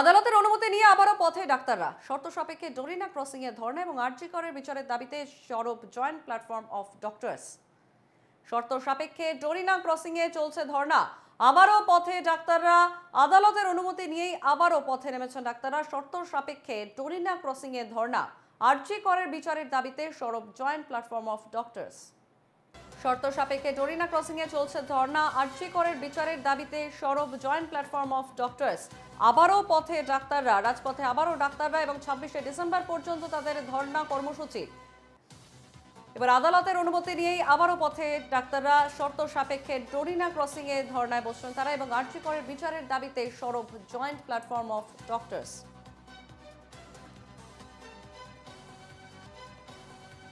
আদালতের অনুমতি নিয়ে আবারও পথে ডাক্তাররা শর্ত সাপেক্ষে ডোরিনা ক্রসিং এ ধর্ণা এবং আরজি করের বিচারের দাবিতে সরব জয়েন্ট প্ল্যাটফর্ম অফ ডক্টরস। শর্ত সাপেক্ষে ডোরিনা ক্রসিং এ চলছে ধর্ণা, আবারও পথে ডাক্তাররা। আদালতের অনুমতি নিয়েই আবারও পথে নেমেছেন ডাক্তাররা। শর্ত সাপেক্ষে ডোরিনা ক্রসিং এ ধর্ণা, আরজি করের বিচারের দাবিতে সরব জয়েন্ট প্ল্যাটফর্ম অফ ডক্টরস। শর্ত সাপেক্ষে ডোরিনা ক্রসিং এ চলছে ধর্ণা, আরজি করের বিচারের দাবিতে সরব জয়েন্ট প্ল্যাটফর্ম অফ ডক্টরস। আবারও পথে ডাক্তাররা, রাজপথে আবারও ডাক্তাররা এবং 26শে ডিসেম্বর পর্যন্ত তাদের ধর্ণা কর্মসূচি। এবার আদালতের অনুমতি নিয়েই আবারও পথে ডাক্তাররা। শর্ত সাপেক্ষে ডোরিনা ক্রসিং এ ধর্ণায় বসছেন তারা এবং আরজি করের বিচারের দাবিতে সরব জয়েন্ট প্ল্যাটফর্ম অফ ডক্টরস।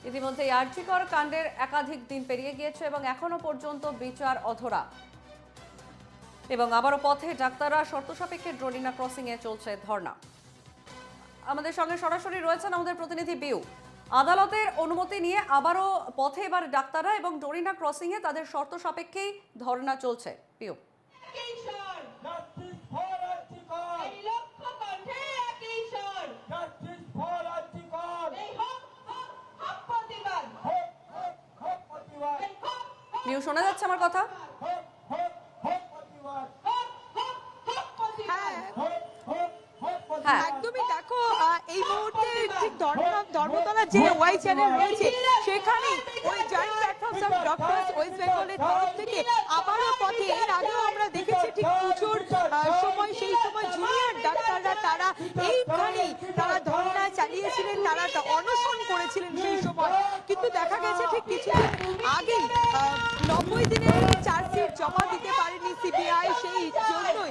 ইতিমধ্যে আরজি কর কাণ্ডের একাধিক দিন পেরিয়ে গিয়েছে এবং এখনো পর্যন্ত বিচার অধরা। এবং আবারও পথে ডাক্তাররা, শর্ত সাপেক্ষে ডোরিনা ক্রসিং এ চলছে ধর্ণা। আমাদের সঙ্গে সরাসরি রয়েছেন আমাদের প্রতিনিধি বিউ। আদালতের অনুমতি নিয়ে আবারও পথে এবার ডাক্তাররা এবং ডোরিনা ক্রসিং এ তাদের শর্ত সাপেক্ষেই ধর্ণা চলছে। বিউ। বিউ, শোনা যাচ্ছে আমার কথা? একদমই। দেখো, এই মুহূর্তে ঠিক ধর্মতলা যে ওয়াই চ্যানেল রয়েছে সেখানে ওই joint platforms of doctors West বেঙ্গলের তরফ থেকে আবারও পথে, এর আগেও আমরা দেখেছি ঠিক পুজোর সময়, সেই সময় জুনিয়র ডাক্তাররা তারা এইখানেই তারা ধর্ণা চালিয়েছিলেন, তারা অনশন করেছিলেন সেই সময়। কিন্তু দেখা গেছে ঠিক কিছুদিন আগেই 90 দিনের চার্জশিট জমা দিতে পারেনি সিবিআই, সেই জন্যই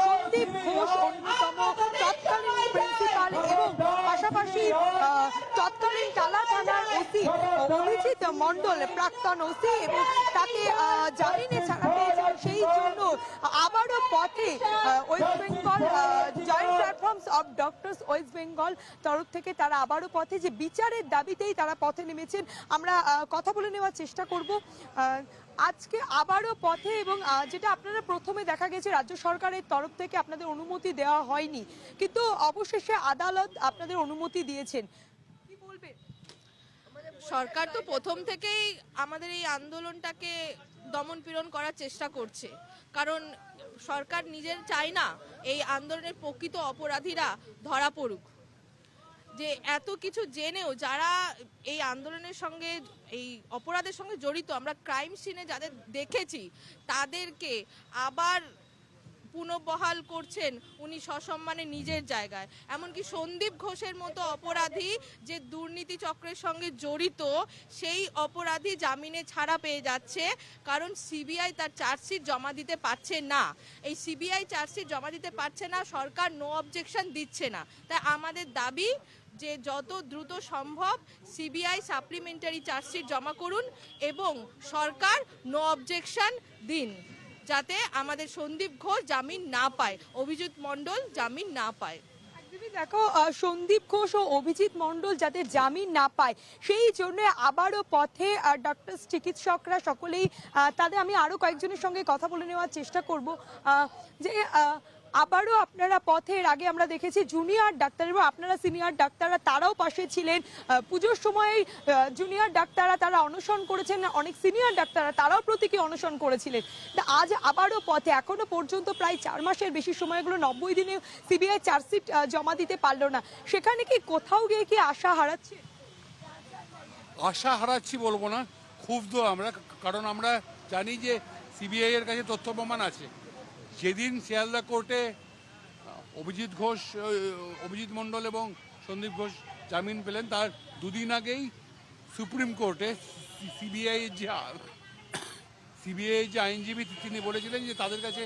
সন্দীপ ঘোষ অন্যতম তৎকালীন প্রিন্সিপাল এবং পাশাপাশি তৎকালীন টালা থানার ওসি অভিজিৎ মণ্ডল, প্রাক্তন ওসি, এবং তাকে জামিনে ছাড়া পেয়েছেন। সেই জন্য আবারও পথে West Bengal joint platforms of doctors West Bengal তরফ থেকে তারা আবারও পথে, যে বিচারের দাবিতেই তারা পথে নেমেছেন। আমরা কথা বলে নেওয়ার চেষ্টা করব আজকে আবারও পথে। এবং যেটা আপনারা প্রথমে দেখা গেছে রাজ্য সরকারের তরফ থেকে আপনাদের অনুমতি দেওয়া হয়নি, কিন্তু অবশেষে আদালত আপনাদের অনুমতি দিয়েছেন। কি বলবেন? সরকার তো প্রথম থেকেই আমাদের এই আন্দোলনটাকে দমন পীড়ন করার চেষ্টা করছে, কারণ সরকার নিজের চায় না এই আন্দোলনের প্রকৃত অপরাধীরা ধরা পড়ুক। যে এত কিছু জেনেও যারা এই আন্দোলনের সঙ্গে, এই অপরাধের সঙ্গে জড়িত, আমরা ক্রাইম সিনে যাদের দেখেছি তাদেরকে আবার পুনঃবহাল করছেন উনি সসম্মানে নিজের জায়গায়। এমনকি সন্দীপ ঘোষের মতো অপরাধী যে দুর্নীতি চক্রের সঙ্গে জড়িত, সেই অপরাধী জামিনে ছাড়া পেয়ে যাচ্ছে, কারণ সিবিআই তার চার্জশিট জমা দিতে পারছে না। এই সিবিআই চার্জশিট জমা দিতে পারছে না, সরকার নো অবজেকশন দিচ্ছে না। তাই আমাদের দাবি যে যত দ্রুত সম্ভব সিবিআই সাপ্লিমেন্টারি চার্জশিট জমা করুন এবং সরকার নো অবজেকশন দিন, যাতে আমাদের সন্দীপ ঘোষ জামিন না পায়, অভিজিৎ মণ্ডল জামিন না পায়। দেখো, সন্দীপ ঘোষ ও অভিজিৎ মণ্ডল যাতে জামিন না পায়, সেই জন্য আবারও পথে ডক্টর চিকিৎসকরা সকলেই। তাদের আমি আরও কয়েকজনের সঙ্গে কথা বলে নেওয়ার চেষ্টা করব যে আবারও আপনারা পথে। এর আগে আমরা দেখেছি জুনিয়র ডাক্তার এবং আপনারা সিনিয়র ডাক্তাররা তারাও পাশে ছিলেন। পুজোর সময় জুনিয়র ডাক্তাররা তারা অনশন করেছেন, অনেক সিনিয়র ডাক্তাররা তারাও প্রতীকী অনশন করেছিলেন। আজ আবারও পথে, এখনো পর্যন্ত প্রায় 4 মাসের বেশি সময়গুলো, 90 দিনে সিবিআই চার্জশিট জমা দিতে পারলো না। সেখানে কি কোথাও গিয়ে কি আশা হারাচ্ছে? আশা হারাচ্ছি বলবো না, ক্ষুব্ধ আমরা, কারণ আমরা জানি যে সিবিআই এর কাছে তথ্য প্রমাণ আছে। যেদিন শিয়ালদা কোর্টে অভিজিৎ মণ্ডল এবং সন্দীপ ঘোষ জামিন পেলেন, তার দুদিন আগেই সুপ্রিম কোর্টে সিবিআই যে আইনজীবী তিনি বলেছিলেন যে তাদের কাছে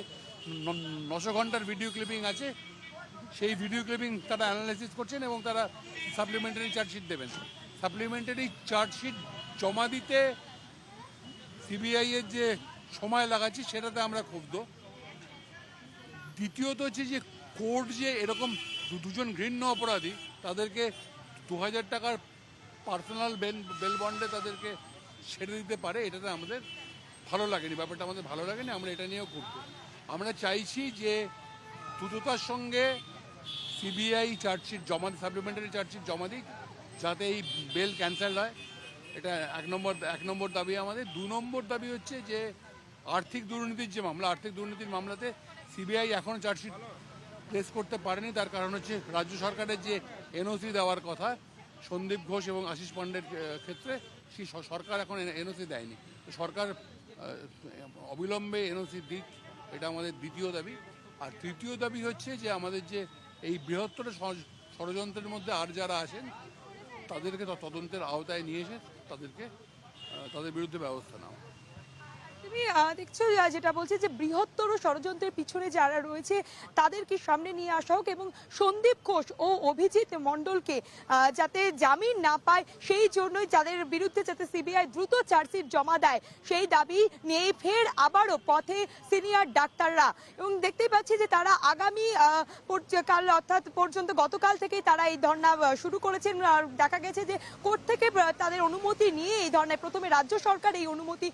900 ঘন্টার ভিডিও ক্লিপিং আছে। সেই ভিডিও ক্লিপিং তারা অ্যানালাইসিস করছেন এবং তারা সাপ্লিমেন্টারি চার্জশিট দেবেন। সাপ্লিমেন্টারি চার্জশিট জমা দিতে সিবিআই এর যে সময় লাগাচ্ছে সেটাতে আমরা ক্ষুব্ধ। দ্বিতীয়ত হচ্ছে যে কোর্ট যে এরকম দুজন ঘৃণ্য অপরাধী তাদেরকে 2000 টাকার পার্সোনাল বেল বন্ডে তাদেরকে ছেড়ে দিতে পারে, এটাতে আমাদের ভালো লাগেনি, ব্যাপারটা আমাদের ভালো লাগেনি। আমরা এটা নিয়েও ক্ষুব্ধ। আমরা চাইছি যে দ্রুততার সঙ্গে সিবিআই চার্জশিট জমা সাপ্লিমেন্টারি চার্জশিট জমা দিক, যাতে এই বেল ক্যান্সেল হয়। এটা এক নম্বর দাবি আমাদের। 2 নম্বর দাবি হচ্ছে যে আর্থিক দুর্নীতির যে মামলা, আর্থিক দুর্নীতির মামলাতে সিবিআই এখনও চার্জশিট প্লেস করতে পারেনি। তার কারণ হচ্ছে রাজ্য সরকারের যে এনওসি দেওয়ার কথা সন্দীপ ঘোষ এবং আশিস পান্ডের ক্ষেত্রে, সেই সরকার এখন এনওসি দেয়নি। তো সরকার অবিলম্বে এনওসি দিক, এটা আমাদের দ্বিতীয় দাবি। আর তৃতীয় দাবি হচ্ছে যে আমাদের যে এই বৃহত্তর ষড়যন্ত্রের মধ্যে আর যারা আছেন তাদেরকে তদন্তের আওতায় নিয়ে এসে তাদের বিরুদ্ধে ব্যবস্থা নেওয়া। তুমি দেখছো যেটা বলছে যে বৃহত্তর ষড়যন্ত্রের পিছনে যারা রয়েছে তাদেরকে সামনে নিয়ে আসা হোক এবং সন্দীপ ঘোষ ও অভিজিৎ মণ্ডলকে যাতে জামিন না পায়, সেই জন্যই যাদের বিরুদ্ধে যাতে সিবিআই দ্রুত চার্জশিট জমা দেয় সেই দাবি নিয়ে ফের আবারও পথে সিনিয়র ডাক্তাররা। এবং দেখতেই পাচ্ছি যে তারা আগামী কাল অর্থাৎ পর্যন্ত গতকাল থেকেই তারা এই ধর্ণা শুরু করেছেন। আর দেখা গেছে যে কোর্ট থেকে তাদের অনুমতি নিয়ে এই ধর্নায় প্রথমে রাজ্য সরকার এই অনুমতি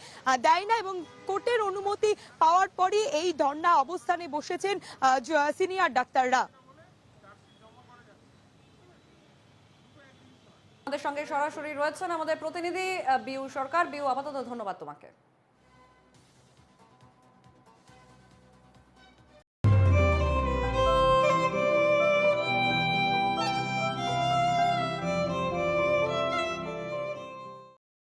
দেয় না, এবং কোর্টের অনুমতি পাওয়ার পরই এই ধর্ণা অবস্থানে বসেছেন সিনিয়র ডাক্তাররা। আমাদের সঙ্গে সরাসরি রয়েছেন আমাদের প্রতিনিধি বিউ সরকার। বিউ, আপাতত ধন্যবাদ তোমাকে।